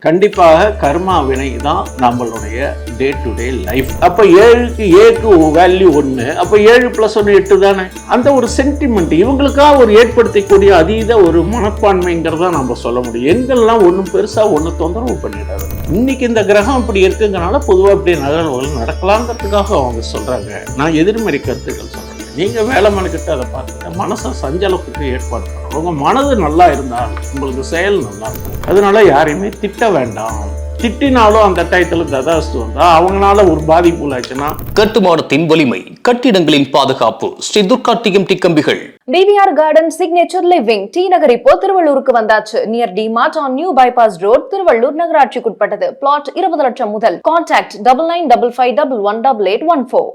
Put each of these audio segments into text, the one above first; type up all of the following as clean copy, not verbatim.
கண்டிப்பாக கர்மா வினை தான் நம்மளுடைய டே டு டே லைஃப். அப்ப 7க்கு ஏக்கு வேல்யூ 1, அப்ப 7 + 1 8 தானே. அந்த ஒரு சென்டிமெண்ட் இவங்களுக்காக ஒரு ஏற்படுத்தக்கூடிய அதீத ஒரு மனப்பான்மைங்கிறத நம்ம சொல்ல முடியும். எங்கெல்லாம் ஒன்றும் பெருசா ஒன்று தொந்தரவு பண்ணிடாது. இன்னைக்கு இந்த கிரகம் இப்படி இருக்குங்கிறனால பொதுவாக இப்படி நகர்வுகள் நடக்கலாங்கிறதுக்காக அவங்க சொல்றாங்க. நான் எதிர்மறை கருத்துக்கள் சொல்றேன். நீங்க வேலை மனுக்கிட்ட அதை பார்த்துட்டு மனசை சஞ்சலத்துக்கு ஏற்பாடு பண்ணணும். உங்க மனது நல்லா இருந்தால் உங்களுக்கு செயல் நல்லா இருக்கும். அதனால யாரையுமே திட்ட வேண்டாம். திட்டினாலும் அந்த டயத்துல ததாஸ்து வந்தா அவங்களால ஒரு பாதிப்பு ஆச்சுன்னா. கட்டுமானத்தின் வலிமை, கட்டிடங்களின் பாதுகாப்பு. ஸ்ரீ துர்கா டிஎம்டி கம்பிகள். BVR garden signature living T Nagar இப்போ திருவள்ளூருக்கு வந்தாச்சு. Near DMart on new bypass road, Tiruvallur நகராட்சிக்குட்பட்டது. பிளாட் 20 லட்சம் முதல். கான்டாக்ட் 9955511814.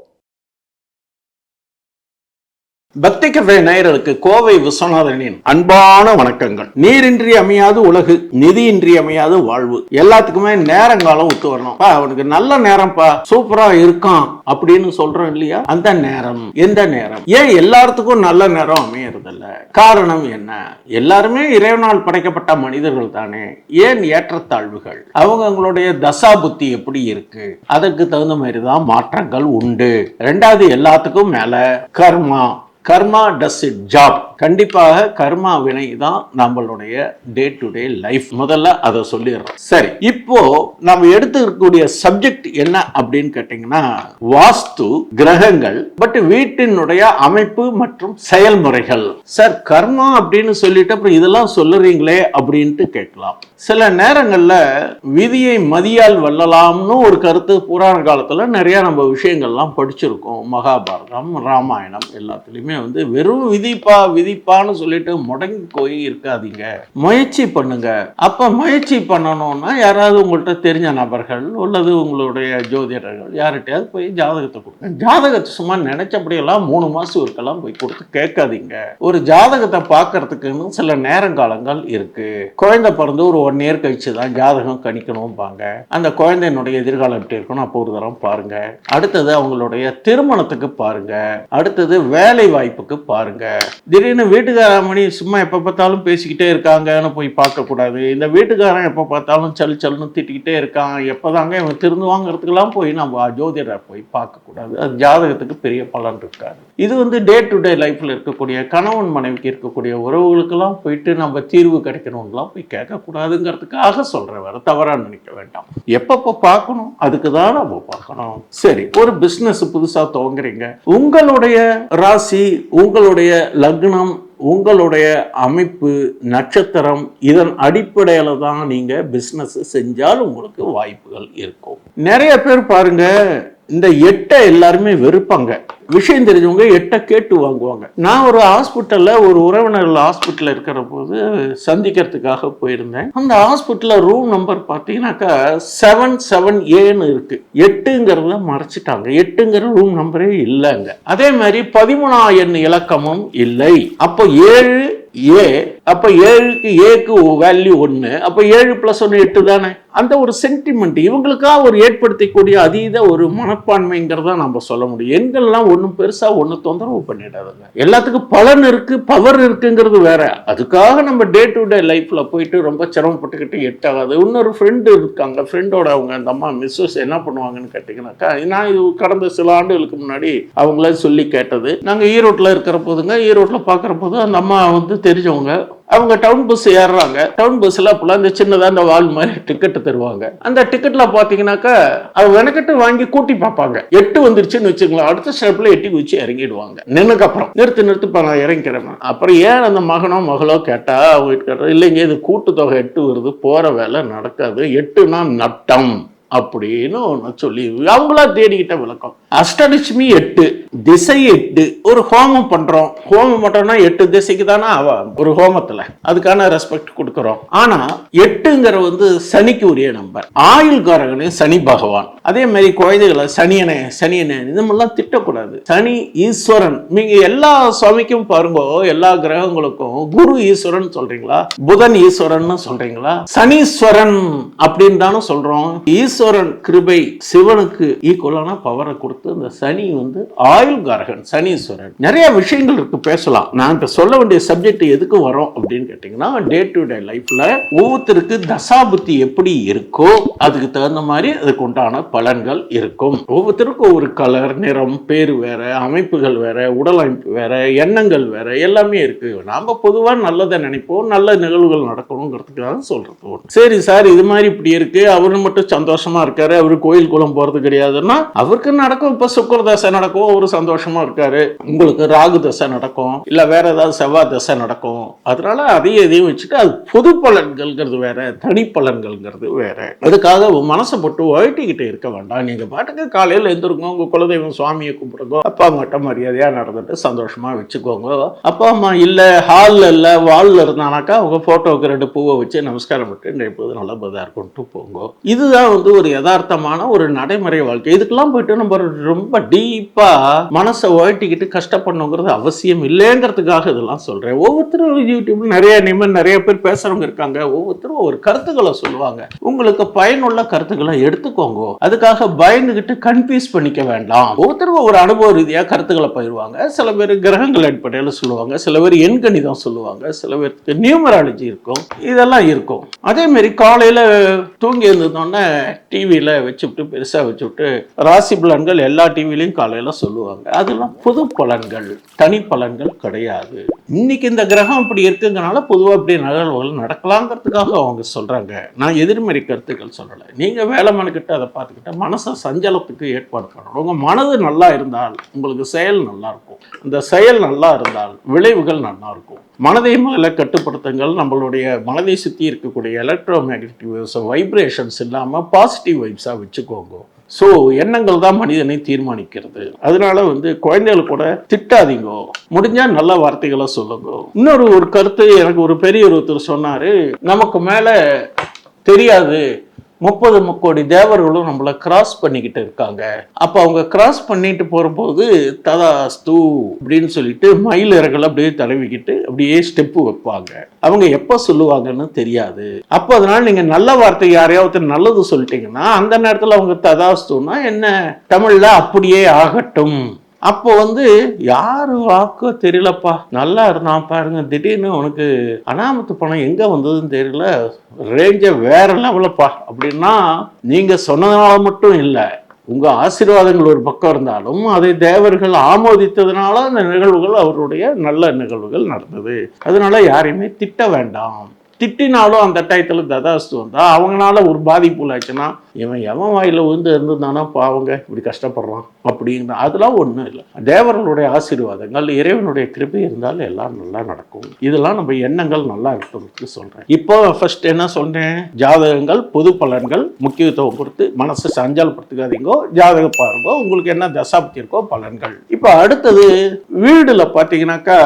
பக்தி கஃபே நேயர்களுக்கு கோவை விஸ்வநாதனின் அன்பான வணக்கங்கள். நீரின்றி அமையாது உலகு, நிதியின்றி அமையாது வாழ்வு. எல்லாத்துக்குமே நேரங்காலம் ஒத்து வரணும். அவனுக்கு நல்ல நேரம்ப்பா, சூப்பரா இருக்கான் அப்படின்னு சொல்றோம் இல்லையா? அந்த நேரம் எந்த நேரம்? ஏன் எல்லாத்துக்கும் நல்ல நேரம் அமையறது இல்ல? காரணம் என்ன? எல்லாருமே இறைவனால் படைக்கப்பட்ட மனிதர்கள் தானே. ஏன் ஏற்றத்தாழ்வுகள்? அவங்களுடைய தசா புத்தி எப்படி இருக்கு? அதற்கு தகுந்த மாதிரி தான் மாற்றங்கள் உண்டு. ரெண்டாவது, எல்லாத்துக்கும் மேல கர்மா டஸ் இட் ஜாப். கண்டிப்பாக கர்மா வினை தான் நம்மளுடைய டே டு டே லைஃப். முதல்ல அதை சொல்லிடுறோம். சரி, இப்போ நம்ம எடுத்துக்கூடிய சப்ஜெக்ட் என்ன அப்படின்னு கேட்டீங்கன்னா, வாஸ்து, கிரகங்கள், பட் வீட்டினுடைய அமைப்பு மற்றும் செயல்முறைகள். சார், கர்மா அப்படின்னு சொல்லிட்டு அப்புறம் இதெல்லாம் சொல்லுறீங்களே அப்படின்ட்டு கேட்கலாம். சில நேரங்கள்ல விதியை மதியால் வெல்லலாம்னு ஒரு கருத்து புராண காலத்துல நிறைய நம்ம விஷயங்கள்லாம் படிச்சிருக்கோம். மகாபாரதம், ராமாயணம் எல்லாத்துலயுமே வெறும் விதிப்பான்னு சொல்லிட்டு முடங்கி போய் இருக்காதீங்க. முயற்சி பண்ணுங்க. அப்ப முயற்சி பண்ணணும்னா யாராவது உங்கள்கிட்ட தெரிஞ்ச நபர்கள் அல்லது உங்களுடைய ஜோதிடர்கள் யார்கிட்டயாவது போய் ஜாதகத்தை கொடுங்க. ஜாதகத்தை சும்மா நினைச்சபடியெல்லாம் 3 மாசம் இருக்கலாம் போய் கொடுத்து கேட்காதீங்க. ஒரு ஜாதகத்தை பார்க்கறதுக்குன்னு சில நேரங்காலங்கள் இருக்கு. குழந்தை பிறந்து ஒரு 1 இயர் கழிச்சு தான் ஜாதகம் கணிக்கணும் பாங்க. அந்த குழந்தையினுடைய எதிர்காலம் எப்படி இருக்கணும் அப்போ ஒரு தரம் பாருங்க. அடுத்தது அவங்களுடைய திருமணத்துக்கு பாருங்க. அடுத்தது வேலை வாய்ப்புக்கு பாருங்க. திடீர்னு வீட்டுக்காரமணி சும்மா எப்ப பார்த்தாலும் பேசிக்கிட்டே இருக்காங்கன்னு போய் பார்க்க கூடாது. இந்த வீட்டுக்காரன் எப்ப பார்த்தாலும் சல்லுன்னு திட்டிக்கிட்டே இருக்கான், எப்பதாங்க இவன் திருந்துவாங்கிறதுக்கெல்லாம் போய் நம்ம ஜோதிடரை போய் பார்க்க கூடாது. அது ஜாதகத்துக்கு பெரிய பலன் இருக்காது. இது டே டு டே லைஃப்ல இருக்கக்கூடிய கணவன் மனைவிக்கு இருக்கக்கூடிய உறவுகளுக்கெல்லாம் போயிட்டு நம்ம தீர்வு கிடைக்கணும்லாம் போய் கேட்க கூடாதுங்கிறதுக்காக சொல்றேன். வேற தவறா நினைக்க வேண்டாம். எப்பப்ப பார்க்கணும் அதுக்கு தான் நம்ம பார்க்கணும். சரி, ஒரு பிசினஸ் புதுசா துவங்குறீங்க. உங்களுடைய ராசி, உங்களுடைய லக்னம், உங்களுடைய அமைப்பு, நட்சத்திரம், இதன் அடிப்படையில தான் நீங்க பிசினஸ் செஞ்சால் உங்களுக்கு வாய்ப்புகள் இருக்கும். நிறைய பேர் பாருங்க, இந்த 8 எல்லாருமே வெறுப்பாங்க. விஷயம் தெரிஞ்சவங்க 8 கேட்டு வாங்குவாங்க. நான் ஒரு ஹாஸ்பிட்டல்ல ஒரு உறவினர்கள் ஹாஸ்பிட்டல் இருக்கிற போது சந்திக்கிறதுக்காக போயிருந்தேன். அந்த ஹாஸ்பிட்டல்ல ரூம் நம்பர் பார்த்தீங்கன்னாக்கா 778 இருக்கு. 8ங்கிறத மறைச்சிட்டாங்க. 8ங்கிற ரூம் நம்பரே இல்லைங்க. அதே மாதிரி 13ஆம் எண் இலக்கமும் இல்லை. அப்போ 7A, அப்ப 7க்கு ஏக்கு வேல்யூ 1, அப்ப 7 + 1 8 தானே. அந்த ஒரு சென்டிமெண்ட் இவங்களுக்காக ஒரு ஏற்படுத்தக்கூடிய அதீத ஒரு மனப்பான்மைங்கிறத நம்ம சொல்ல முடியும். எங்கெல்லாம் ஒன்றும் பெருசா ஒன்று தொந்தரவு பண்ணிடாதுங்க. எல்லாத்துக்கும் பலன் இருக்கு, பவர் இருக்குங்கிறது வேற. அதுக்காக நம்ம டே டு டே லைஃப்ல போயிட்டு ரொம்ப சிரமப்பட்டுக்கிட்டு எட்டாகாது. இன்னொரு ஃப்ரெண்டு இருக்காங்க. ஃப்ரெண்டோட அவங்க அந்த அம்மா மிஸ்ஸஸ் என்ன பண்ணுவாங்கன்னு கேட்டீங்கன்னாக்கா, நான் இது கடந்த சில ஆண்டுகளுக்கு முன்னாடி அவங்கள சொல்லி கேட்டது. நாங்கள் ஈரோட்டில் இருக்கிற போதுங்க, ஈரோட்டில் பார்க்குற போது அந்த அம்மா தெரிஞ்சவங்க. அவங்க டவுன் பஸ் ஏறுறாங்க. டவுன் பஸ்ல அப்பெல்லாம் இந்த சின்னதா இந்த வால் மாதிரி டிக்கெட் தருவாங்க. அந்த டிக்கெட்ல பாத்தீங்கன்னாக்கா அவங்க வெனக்கட்டு வாங்கி கூட்டி பார்ப்பாங்க. 8 வந்துருச்சுன்னு வச்சுக்கலாம், அடுத்த ஸ்டெப்ல 8 வச்சு இறங்கிடுவாங்க. நின்னுக்கு அப்புறம் நிறுத்து நான் இறங்கிறேன். அப்புறம் ஏன் அந்த மகனோ மகளோ கேட்டா அவங்க இல்லைங்க, இது கூட்டுத்தொகை 8 வருது, போற வேலை நடக்காது, 8னா நட்டம் அப்படின்னு சொல்லி அவங்களா தேடிக்கிட்ட விளக்கம். அஷ்டலட்சுமி 8, திசை 8. ஒரு ஹோமம் பண்றோம். ஹோமம் பண்றோம்னா 8 திசைக்கு தானே ஒரு ஹோமத்துல அதுக்கான ரெஸ்பெக்ட் கொடுக்கறோம். ஆனா 8ங்கிற சனிக்கு உரிய நம்பர். ஆயுள்காரகனே சனி பகவான். அதே மாதிரி குழந்தைகளை சனியனே இதெல்லாம் திட்டக்கூடாது. சனி ஈஸ்வரன். நீங்க எல்லா சுவாமிக்கும் பாருங்க, எல்லா கிரகங்களுக்கும் குரு ஈஸ்வரன் சொல்றீங்களா, புதன் ஈஸ்வரன் சொல்றீங்களா, சனீஸ்வரன் அப்படின்னு தானே சொல்றோம். ஈஸ்வரன் கிருபை சிவனுக்கு ஈக்குவலான பவரை கொடுத்து அந்த சனி ஆயுள்காரகன் சனீஸ்வரன். நிறைய விஷயங்கள் இருக்கு பேசலாம். நான் இப்ப சொல்ல வேண்டிய சப்ஜெக்ட் எதுக்கு வரோம் அப்படின்னு கேட்டீங்கன்னா, டே டு டே லைஃப்ல ஒவ்வொருத்தருக்கு தசாபுத்தி எப்படி இருக்கோ அதுக்கு தகுந்த மாதிரி அதுக்கு உண்டான பலன்கள் இருக்கும். ஒவ்வொருத்தருக்கும் ஒரு கலர், நிறம், பேர் வேற, அமைப்புகள் வேற, உடல் அமைப்பு வேற, எண்ணங்கள் வேற, எல்லாமே இருக்கு. நாம பொதுவா நல்லதை நினைப்போம், நல்ல நிகழ்வுகள் நடக்கணுங்கிறதுக்காக சொல்றது. சரி சார், இது மாதிரி இப்படி இருக்கு, அவரு மட்டும் சந்தோஷமா இருக்காரு, அவரு கோயில் குளம் போறது கிடையாதுன்னா அவருக்கு நடக்கும். இப்ப சுக்கர தசை நடக்கும், அவரு சந்தோஷமா இருக்காரு. உங்களுக்கு ராகு தசை நடக்கும், இல்ல வேற ஏதாவது செவ்வாய் தசை நடக்கும். அதனால அதையும் வச்சுட்டு அது பொது பலன்கள்ங்கிறது வேற, தனி பலன்கள்ங்கிறது வேற. அதுக்காக மனசை போட்டு ஒழட்டிக்கிட்டு இருக்க வேண்டாம். நீங்க பாட்டுக்கு காலையில எழுந்திருக்கோம், உங்க குலதெய்வம் சுவாமியை கும்பிடுங்க, அப்பா அம்மாட்ட மரியாதையா நடந்துட்டு சந்தோஷமா வச்சுக்கோங்க. அப்பா அம்மா இல்ல, ஹால்ல இல்ல, வால்ல இருந்தானாக்கா அவங்க போட்டோவுக்கு 2 பூவை வச்சு நமஸ்காரம் பண்ணிட்டு எப்போது நல்லபதா இருக்கும்ட்டு போங்க. இதுதான் ஒரு யதார்த்தமான ஒரு நடைமுறை வாழ்க்கை. இதுக்கெல்லாம் போயிட்டு நம்ம ரொம்ப டீப்பா மனசை ஓட்டிக்கிட்டு கஷ்டப்படணுங்கிறது அவசியம் இல்லைங்கிறதுக்காக இதெல்லாம் சொல்றேன். ஒவ்வொருத்தரும் யூடியூப்ல நிறைய பேர் பேசுறவங்க இருக்காங்க. ஒவ்வொருத்தரும் ஒரு கருத்துக்களை சொல்லுவாங்க. உங்களுக்கு பயனுள்ள கருத்துக்களை எடுத்துக்கோங்க. அதுக்காக பயந்துகிட்டு கன்ஃபியூஸ் பண்ணிக்க வேண்டாம். ஒவ்வொருத்தரும் ஒரு அனுபவ ரீதியா கருத்துக்களை பகிர்வாங்க. சில பேர் கிரகங்கள் அடிப்படையில் சொல்லுவாங்க, சில பேர் எண்கணிதம் சொல்லுவாங்க, சில பேருக்கு நியூமராலஜி இருக்கும், இதெல்லாம் இருக்கும். அதே மாதிரி காலையில தூங்கி இருந்தோடனே டிவியில வச்சுவிட்டு பெருசா வச்சுவிட்டு ராசி பலன்கள் எல்லா டிவிலையும் காலையில சொல்லுவாங்க. அதெல்லாம் பொது பலன்கள், தனி பலன்கள் கிடையாது. இன்னைக்கு இந்த கிரகம் இப்படி இருக்குங்கனால பொதுவாக இப்படி நிகழ்வுகள் நடக்கலாங்கிறதுக்காக அவங்க சொல்றாங்க. நான் எதிர்மறை கருத்துக்கள் சொல்லலை. நீங்க வேலை மனுக்கிட்ட அதை பார்த்துக்கிட்ட மனசை சஞ்சலத்துக்கு ஏற்பாடு பண்ணணும். உங்க மனது நல்லா இருந்தால் உங்களுக்கு செயல் நல்லா இருக்கும். இந்த செயல் நல்லா இருந்தால் விளைவுகள் நல்லா இருக்கும். மனதை முதல்ல கட்டுப்படுத்துங்கள். நம்மளுடைய மனதை சுற்றி இருக்கக்கூடிய எலக்ட்ரோ மேக்னெட்டிக் வேவ்ஸ், வைப்ரேஷன்ஸ் இல்லாமல் பாசிட்டிவ் வைப்ஸாக வச்சுக்கோங்க. ஸோ எண்ணங்கள் தான் மனிதனை தீர்மானிக்கிறது. அதனால குழந்தைகள் கூட திட்டாதீங்க, முடிஞ்சா நல்ல வார்த்தைகளை சொல்லுங்க. இன்னொரு கருத்து எனக்கு ஒரு பெரிய ஒருத்தர் சொன்னாரு, நமக்கு மேல தெரியாது 30 கோடி தேவர்களும் நம்மளை கிராஸ் பண்ணிக்கிட்டு இருக்காங்க. அப்போ அவங்க கிராஸ் பண்ணிட்டு போகும்போது ததாஸ்து அப்படின்னு சொல்லிட்டு மயில் இறகுல அப்படியே தடவிக்கிட்டு அப்படியே ஸ்டெப்பு வைப்பாங்க. அவங்க எப்போ சொல்லுவாங்கன்னு தெரியாது. அப்போ அதனால நீங்க நல்ல வார்த்தை யாரையாவது நல்லது சொல்லிட்டீங்கன்னா அந்த நேரத்தில் அவங்க ததாஸ்துன்னா என்ன, தமிழ்ல அப்படியே ஆகட்டும். அப்போ யாரு வாக்கோ தெரியலப்பா, நல்லா இருந்தான் பாருங்க, திடீர்னு உனக்கு அனாமத்து பணம் எங்க வந்ததுன்னு தெரியல, ரேஞ்ச வேற லெவலப்பா அப்படின்னா நீங்க சொன்னதுனால மட்டும் இல்லை, உங்க ஆசீர்வாதங்கள் ஒரு பக்கம் இருந்தாலும் அதை தேவர்கள் ஆமோதித்ததுனால அந்த நிகழ்வுகள் அவருடைய நல்ல நிகழ்வுகள் நடந்தது. அதனால யாரையுமே திட்ட வேண்டாம். திட்டினாலும் அந்த டயத்தில் ததாஸ்து வந்தா அவங்களால ஒரு பாதிப்பு ஆச்சுன்னா இவன் எவன் வாயில இருந்திருந்தானா பாவங்க இப்படி கஷ்டப்படுறான் அப்படிங்கிற அதெல்லாம் ஒன்றும் இல்லை. தேவர்களுடைய ஆசீர்வாதங்கள், இறைவனுடைய கிருபை இருந்தாலும் எல்லாம் நல்லா நடக்கும். இதெல்லாம் நம்ம எண்ணங்கள் நல்லா இருக்கிறதுக்கு சொல்றேன். இப்போ ஃபர்ஸ்ட் என்ன சொல்றேன், ஜாதகங்கள் பொது பலன்கள் முக்கியத்துவம் கொடுத்து மனசை சஞ்சலப்படுத்துக்காதீங்க. ஜாதக பாருங்க, உங்களுக்கு என்ன தசாப்தி இருக்கோ பலன்கள். இப்போ அடுத்தது வீடுல பாத்தீங்கன்னாக்கா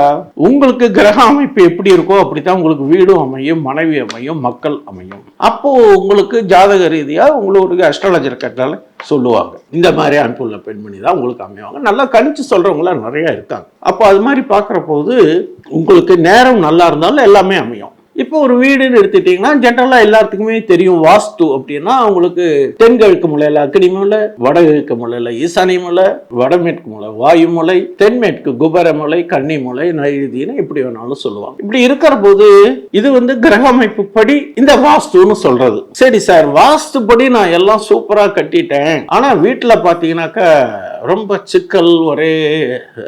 உங்களுக்கு கிரக அமைப்பு எப்படி இருக்கோ அப்படித்தான் உங்களுக்கு வீடும் அமையும், மனைவி அமையும், மக்கள் அமையும். அப்போ உங்களுக்கு ஜாதக ரீதியா உங்களுக்கு அஸ்ட்ராலஜர் கட்டால சொல்லுவாங்க, இந்த மாதிரி அனுப்புள்ள பெண்மணி தான் உங்களுக்கு அமைவாங்க. நல்லா கணிச்சு சொல்றவங்களாம் நிறைய இருக்காங்க. அப்போ அது மாதிரி பார்க்குற போது உங்களுக்கு நேரம் நல்லா இருந்தாலும் எல்லாமே அமையும். இப்போ ஒரு வீடுன்னு எடுத்துட்டீங்கன்னா ஜென்ரலா எல்லாத்துக்குமே தெரியும், வாஸ்து அப்படின்னா உங்களுக்கு தென்கிழக்கு மூலையில அக்னி மூலை, வடகிழக்கு மூலையில ஈசானிய மூலை, வடமேற்கு மூலை வாயு மூலை, தென்மேற்கு குபர மூலை, கன்னி மூலை, நைருதினு இப்படி வேணாலும் சொல்லுவாங்க. இப்படி இருக்கிற போது இது கிரக அமைப்பு படி இந்த வாஸ்துன்னு சொல்றது. சரி சார், வாஸ்து படி நான் எல்லாம் சூப்பரா கட்டிட்டேன், ஆனா வீட்டுல பாத்தீங்கன்னாக்கா ரொம்ப சிக்கல், ஒரே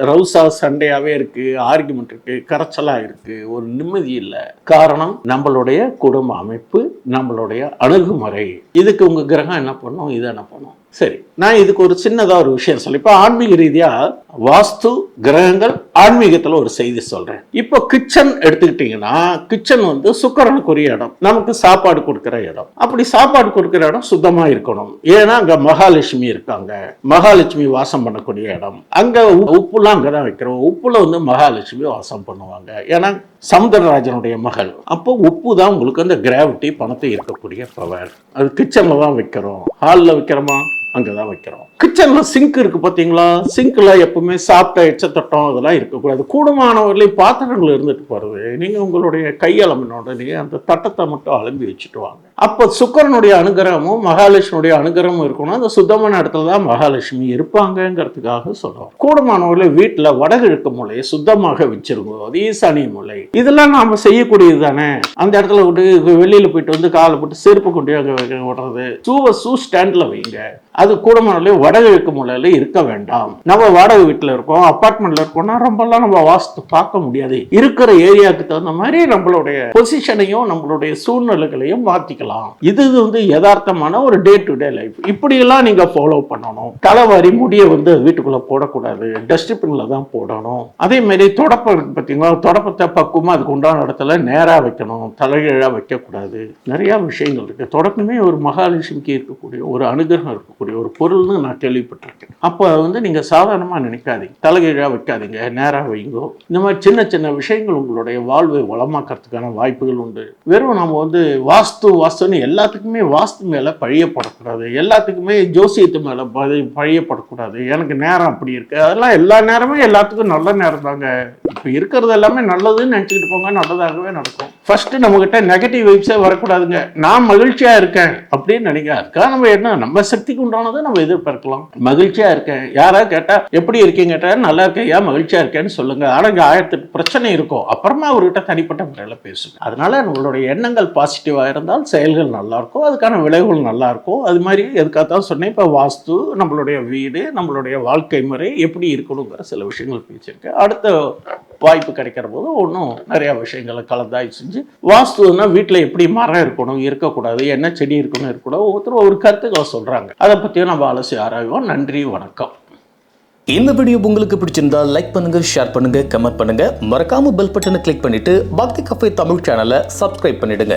ரவுசா சண்டையாவே இருக்கு, ஆர்குமெண்ட் இருக்கு, கரைச்சலா இருக்கு, ஒரு நிம்மதி இல்லை. காரணம் நம்மளுடைய குடும்ப அமைப்பு, நம்மளுடைய அணுகுமுறை. இதுக்கு உங்க கிரகம் என்ன பண்ணும், இது என்ன பண்ணும். சரி, நான் இதுக்கு ஒரு சின்னதா ஒரு விஷயம் சொல்ல, இப்ப ஆன்மீக ரீதியா வாஸ்து, கிரகங்கள், ஆன்மீகத்துல ஒரு செய்தி சொல்றேன். இப்போ கிச்சன் எடுத்துக்கிட்டீங்கன்னா கிச்சன் சுக்கிரனுக்குரிய இடம், நமக்கு சாப்பாடு கொடுக்கிற இடம். அப்படி சாப்பாடு கொடுக்கிற இடம் சுத்தமா இருக்கணும். ஏன்னா அங்க மகாலட்சுமி இருக்காங்க, மகாலட்சுமி வாசம் பண்ணக்கூடிய இடம். அங்க உப்புலாம் அங்கதான் வைக்கிறோம். உப்புல மகாலட்சுமி வாசம் பண்ணுவாங்க, ஏன்னா சமுத்திரராஜனுடைய மகள். அப்போ உப்பு தான் உங்களுக்கு அந்த கிராவிட்டி, பணத்தை இருக்கக்கூடிய பவர். அது கிச்சன்ல தான் வைக்கிறோம். ஹாலில் வைக்கிறோமா, அங்கதான் வைக்கிறோம். கிச்சன்ல சிங்க் இருக்கு பாத்தீங்களா, சிங்க்ல எப்பவுமே சாப்பிட்ட எச்சத்தட்டம் அதெல்லாம் இருக்கக்கூடாது. கூடுமானவர்களையும் பாத்திரங்கள் இருந்துட்டு போறது. நீங்க உங்களுடைய கையளம்பினோட நீங்க அந்த தட்டத்தை மட்டும் அலம்பி வச்சுட்டு வாங்க. அப்போ சுக்கரனுடைய அனுகிரகமும் மகாலட்சுமியுடைய அனுகிரகமும் இருக்கணும். அந்த சுத்தமான இடத்துல தான் மகாலட்சுமி இருப்பாங்கிறதுக்காக சொல்றோம். கூடுமானவர்களே வீட்டுல வடகிழக்கு மூலையை சுத்தமாக வச்சிருக்கோம். அது ஈசானிய மூலை. இதெல்லாம் நாம செய்யக்கூடியது தானே. அந்த இடத்துல விட்டு வெளியில போயிட்டு வந்து காலை போட்டு செருப்பு கொண்டு விடுறது, ஷூ ஸ்டாண்ட்ல வைங்க. அது கூடுமானவர்களே வடகிழக்கு மூலையில இருக்க வேண்டாம். நம்ம வாடகை வீட்டுல இருக்கோம், அபார்ட்மெண்ட்ல இருக்கோம்னா ரொம்பலாம் நம்ம வாஸ்து பார்க்க முடியாது. இருக்கிற ஏரியாவுக்கு தகுந்த மாதிரி நம்மளுடைய பொசிஷனையும் நம்மளுடைய சூழ்நிலைகளையும் மாத்திக்கலாம். இது வந்து யதார்த்தமான ஒரு டே டு டே லைஃப். இப்படி எல்லாம் நீங்க ஃபாலோ பண்ணணும். தலைவாரி முடிய வந்து வீட்டுக்குள்ள போடக்கூடாது, டஸ்ட்பின்ல தான் போடணும். அதே மாதிரி தொடப்பம் இருக்கு பார்த்தீங்களா, தொடப்பத்தை பக்குவமா அதுக்கு உண்டான இடத்துல நேரா வைக்கணும், தலைகீழா வைக்கக்கூடாது. நிறைய விஷயங்கள் இருக்கு. தொடப்பமே ஒரு மகாலட்சுமிக்கு இருக்கக்கூடிய ஒரு அனுகிரகம் இருக்கக்கூடிய ஒரு பொருள்னு நான் கேள்விப்பட்டிருக்கேன். அப்போ வந்து நீங்க சாதாரணமா நினைக்காதீங்க, தலைகீழா வைக்காதீங்க, நேரா வைங்கோ. இந்த மாதிரி சின்ன சின்ன விஷயங்கள் உங்களுடைய வாழ்வை வளமாக்கிறதுக்கான வாய்ப்புகள் உண்டு. வெறும் நம்ம வந்து வாஸ்துன்னு எல்லாத்துக்குமே வாஸ்து மேல பழியப்படக்கூடாது, எல்லாத்துக்குமே ஜோசியத்து மேல பழியப்படக்கூடாது. எனக்கு நேரம் அப்படி இருக்கு, அதெல்லாம் எல்லா நேரமும் எல்லாத்துக்கும் நல்ல நேரம் தாங்க. இப்ப இருக்கிறது எல்லாமே நல்லதுன்னு நினைச்சுக்கிட்டு போங்க, நல்லதாகவே நடக்கும். ஃபர்ஸ்ட் நம்ம கிட்ட நெகட்டிவ் வைப்ஸே வரக்கூடாதுங்க. நான் மகிழ்ச்சியா இருக்கேன் அப்படின்னு நினைக்க, அதுக்காக நம்ம என்ன, நம்ம சக்திக்கு உண்டானதை நம்ம எதிர்பார்க்கலாம். மகிழ்ச்சியா இருக்கேன், யாராவது கேட்டா எப்படி இருக்கீங்க கேட்டா நல்லா இருக்கேன், ஏன் மகிழ்ச்சியா இருக்கேன்னு சொல்லுங்க. ஆனா இங்க 1008 பிரச்சனை இருக்கும், அப்புறமா அவர்கிட்ட தனிப்பட்ட முறையில பேசுங்க. அதனால நம்மளுடைய எண்ணங்கள் பாசிட்டிவா இருந்தால் செயல்கள் நல்லா இருக்கும், அதுக்கான விளைவுகள் நல்லா இருக்கும். அது மாதிரி எதுக்காகத்தான் சொன்னேன், இப்ப வாஸ்து, நம்மளுடைய வீடு, நம்மளுடைய வாழ்க்கை முறை எப்படி இருக்கணுங்கிற சில விஷயங்கள் பேசியிருக்கேன். அடுத்த வாய்ப்பு கிடைக்கிற போது ஒன்றும் நிறைய விஷயங்களை கலந்தாய் செஞ்சு, வாஸ்துன்னா வீட்டில் எப்படி மரம் இருக்கணும், இருக்கக்கூடாது, என்ன செடி இருக்கணும், இருக்கக்கூடாது, ஒவ்வொருத்தரும் ஒரு கருத்துக்களை சொல்றாங்க. அதை பற்றியும் நம்ம அலசி ஆராய்வோம். நன்றி, வணக்கம். இந்த வீடியோ உங்களுக்கு பிடிச்சிருந்தா லைக் பண்ணுங்க, ஷேர் பண்ணுங்க, கமெண்ட் பண்ணுங்க. மறக்காம பெல் பட்டனை கிளிக் பண்ணிட்டு பக்தி கஃபே தமிழ் சேனலை சப்ஸ்கிரைப் பண்ணிடுங்க.